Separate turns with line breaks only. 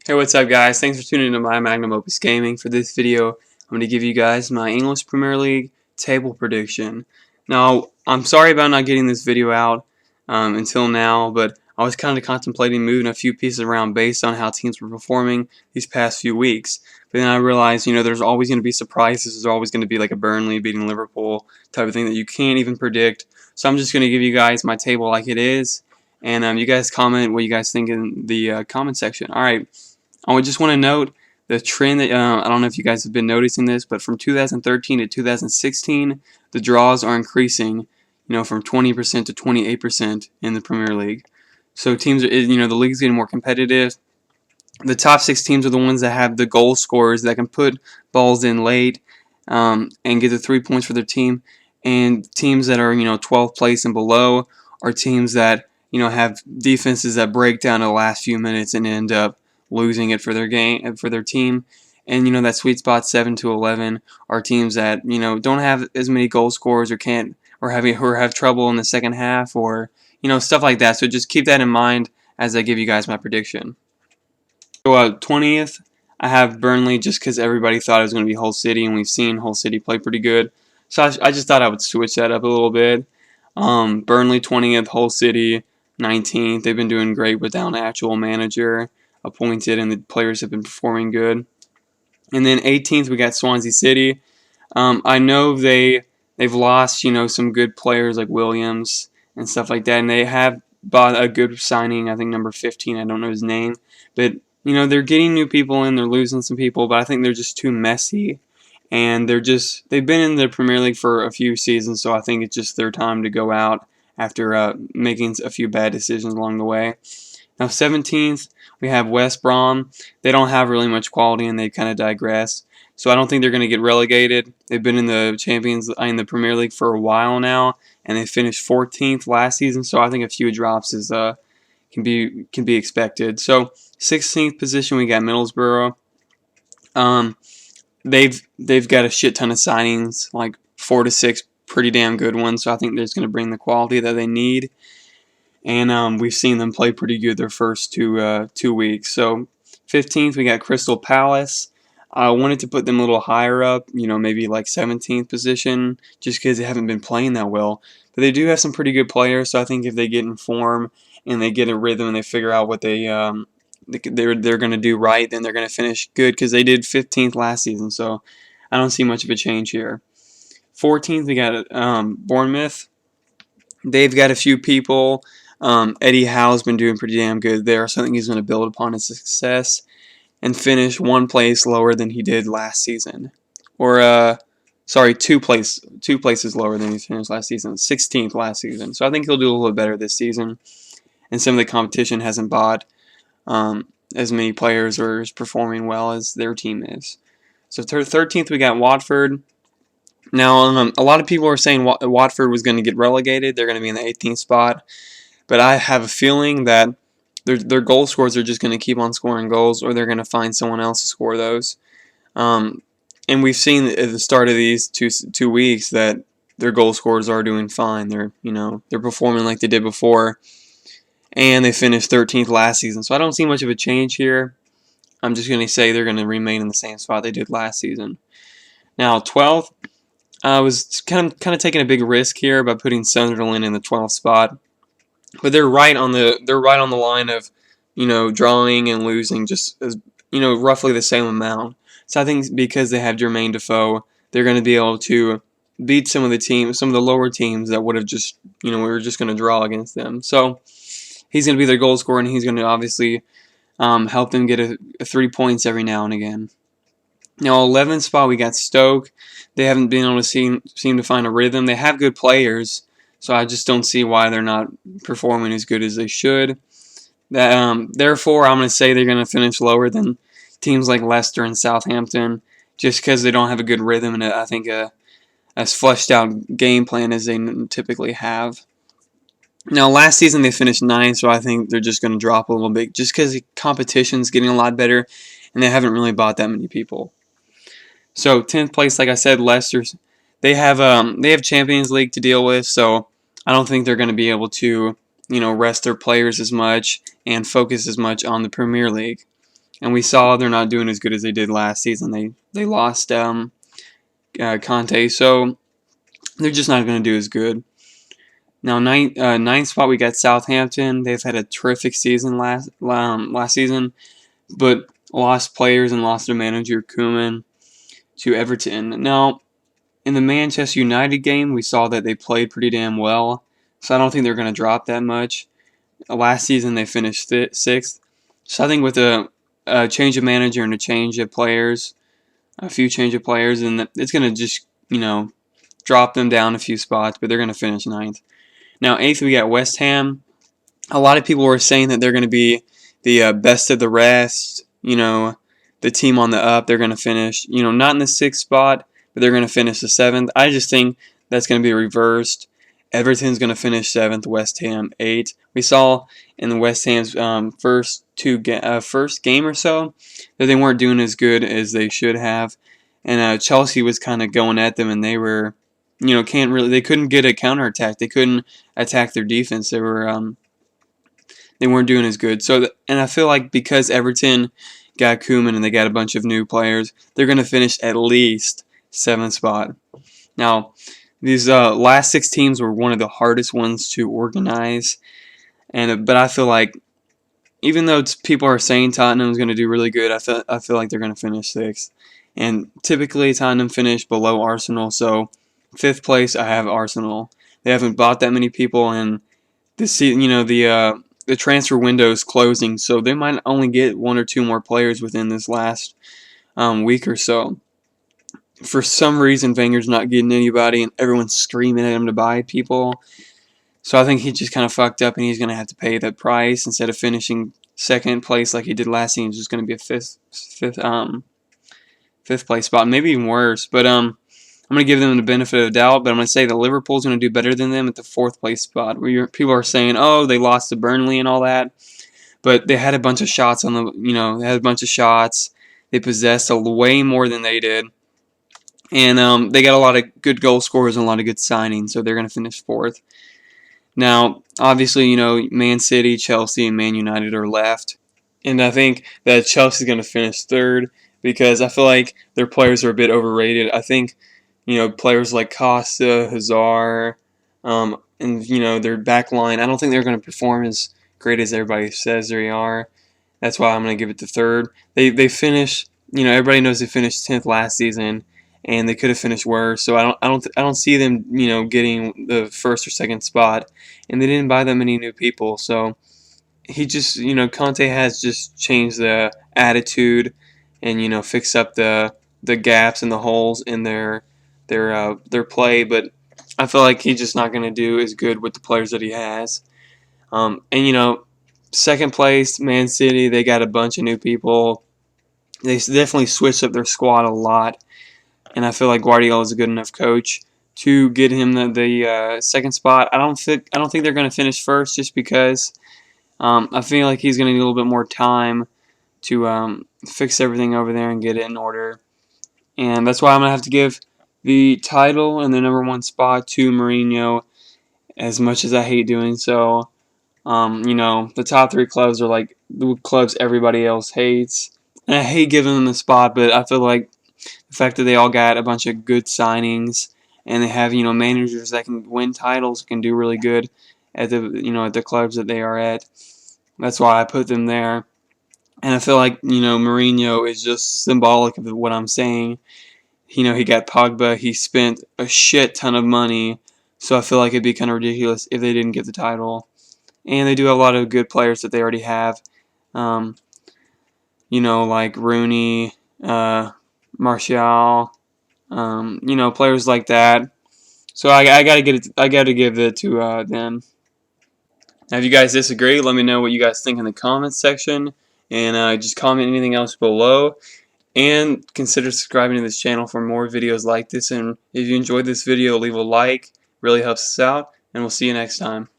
Hey, what's up, guys? Thanks for tuning into my Magnum Opus Gaming. For this video, I'm going to give you guys my English Premier League table prediction. Now, I'm sorry about not getting this video out until now, but I was kind of contemplating moving a few pieces around based on how teams were performing these past few weeks. But then I realized, there's always going to be surprises. There's always going to be like a Burnley beating Liverpool type of thing that you can't even predict. So I'm just going to give you guys my table like it is, and you guys comment what you guys think in the comment section. All right. I would just want to note the trend that I don't know if you guys have been noticing this, but from 2013 to 2016, the draws are increasing, from 20% to 28% in the Premier League. So teams, the league's getting more competitive. The top 6 teams are the ones that have the goal scorers that can put balls in late and get the 3 points for their team. And teams that are 12th place and below are teams that have defenses that break down in the last few minutes and end up losing it for their team. And that sweet spot 7 to 11 are teams that don't have as many goal scorers or have trouble in the second half, or stuff like that. So just keep that in mind as I give you guys my prediction. So 20th, I have Burnley just because everybody thought it was going to be Hull City, and we've seen Hull City play pretty good. So I just thought I would switch that up a little bit. Burnley 20th, Hull City 19th. They've been doing great without an actual manager appointed, and the players have been performing good. And then 18th, we got Swansea City. I know they've lost some good players like Williams and stuff like that, and they have bought a good signing. I think number 15, I don't know his name, but they're getting new people in, they're losing some people, but I think they're just too messy, and they've been in the Premier League for a few seasons, so I think it's just their time to go out after making a few bad decisions along the way. Now 17th, we have West Brom. They don't have really much quality, and they kind of digress. So I don't think they're going to get relegated. They've been in the Premier League for a while now, and they finished 14th last season. So I think a few drops can be expected. So 16th position, we got Middlesbrough. They've got a shit ton of signings, like 4 to 6 pretty damn good ones. So I think they're just going to bring the quality that they need. And we've seen them play pretty good their first 2 weeks. So 15th, we got Crystal Palace. I wanted to put them a little higher up, maybe like 17th position, just because they haven't been playing that well. But they do have some pretty good players, so I think if they get in form and they get a rhythm and they figure out what they're going to do right, then they're going to finish good, because they did 15th last season. So I don't see much of a change here. 14th, we got Bournemouth. They've got a few people. Eddie Howe's been doing pretty damn good there, so I think he's going to build upon his success and finish 1 place lower than he did last season. Or, 2 places lower than he finished last season. 16th last season. So I think he'll do a little bit better this season. And some of the competition hasn't bought as many players or is performing well as their team is. So 13th, we got Watford. Now, a lot of people are saying Watford was going to get relegated. They're going to be in the 18th spot. But I have a feeling that their goal scorers are just going to keep on scoring goals, or they're going to find someone else to score those. And we've seen at the start of these two weeks that their goal scorers are doing fine. They're performing like they did before, and they finished 13th last season. So I don't see much of a change here. I'm just going to say they're going to remain in the same spot they did last season. Now 12th, I was kind of taking a big risk here by putting Sunderland in the 12th spot. But they're right on the line of, drawing and losing, just as roughly the same amount. So I think because they have Jermaine Defoe, they're going to be able to beat some of the lower teams that would have just, we were just going to draw against them. So he's going to be their goal scorer, and he's going to obviously help them get a 3 points every now and again. Now 11th spot, we got Stoke. They haven't been able to seem to find a rhythm. They have good players. So I just don't see why they're not performing as good as they should. Therefore, I'm going to say they're going to finish lower than teams like Leicester and Southampton, just because they don't have a good rhythm and I think as fleshed out game plan as they typically have. Now, last season they finished 9th, so I think they're just going to drop a little bit, just because the competition's getting a lot better, and they haven't really bought that many people. So 10th place, like I said, Leicester. They have Champions League to deal with, so I don't think they're going to be able to rest their players as much and focus as much on the Premier League. and we saw they're not doing as good as they did last season. They lost Conte, so they're just not going to do as good. Now, ninth spot, we got Southampton. They've had a terrific season last season, but lost players and lost their manager, Koeman, to Everton. Now, in the Manchester United game, we saw that they played pretty damn well, so I don't think they're going to drop that much. Last season, they finished sixth. So I think with a change of manager and a change of players, a few change of players, and it's going to just, drop them down a few spots, but they're going to finish ninth. Now, eighth, we got West Ham. A lot of people were saying that they're going to be the best of the rest, the team on the up. They're going to finish, not in the sixth spot, but they're going to finish the seventh. I just think that's going to be reversed. Everton's going to finish seventh, West Ham eighth. We saw in the West Ham's first game or so that they weren't doing as good as they should have, and Chelsea was kind of going at them, and they were, they couldn't get a counterattack. They couldn't attack their defense. They weren't doing as good. So, and I feel like because Everton got Koeman and they got a bunch of new players, they're going to finish at least seventh spot. Now, these last six teams were one of the hardest ones to organize, but I feel like even though people are saying Tottenham's going to do really good, I feel like they're going to finish sixth. And typically Tottenham finish below Arsenal, so fifth place I have Arsenal. They haven't bought that many people, and this the transfer window is closing, so they might only get one or two more players within this last week or so. For some reason, Wenger's not getting anybody, and everyone's screaming at him to buy people. So I think he just kind of fucked up, and he's going to have to pay that price instead of finishing second place like he did last season. It's just going to be a fifth place spot, maybe even worse. But I'm going to give them the benefit of the doubt, but I'm going to say that Liverpool's going to do better than them at the fourth place spot. Where people are saying, oh, they lost to Burnley and all that, but they had a bunch of shots on the, they had a bunch of shots. They possessed way more than they did. And they got a lot of good goal scorers and a lot of good signings, so they're going to finish fourth. Now, obviously, Man City, Chelsea, and Man United are left. And I think that Chelsea's going to finish third because I feel like their players are a bit overrated. I think, players like Costa, Hazard, and, their back line, I don't think they're going to perform as great as everybody says they are. That's why I'm going to give it to third. They finished, everybody knows they finished 10th last season, and they could have finished worse. So I don't see them, getting the first or second spot. And they didn't buy that many new people. So he just, Conte has just changed the attitude and fixed up the gaps and the holes in their play. But I feel like he's just not going to do as good with the players that he has. And second place, Man City, they got a bunch of new people. They definitely switched up their squad a lot. And I feel like Guardiola is a good enough coach to get him the second spot. I don't think they're going to finish first just because I feel like he's going to need a little bit more time to fix everything over there and get it in order. And that's why I'm going to have to give the title and the number one spot to Mourinho, as much as I hate doing so. The top three clubs are like the clubs everybody else hates. And I hate giving them the spot, but I feel like the fact that they all got a bunch of good signings and they have, managers that can win titles, can do really good at the clubs that they are at. That's why I put them there. And I feel like, Mourinho is just symbolic of what I'm saying. He got Pogba. He spent a shit ton of money. So I feel like it'd be kind of ridiculous if they didn't get the title. And they do have a lot of good players that they already have. Like Rooney, Martial, players like that. So I gotta give it to them. Now, if you guys disagree, let me know what you guys think in the comments section, and just comment anything else below. And consider subscribing to this channel for more videos like this. And if you enjoyed this video, leave a like. Really helps us out. And we'll see you next time.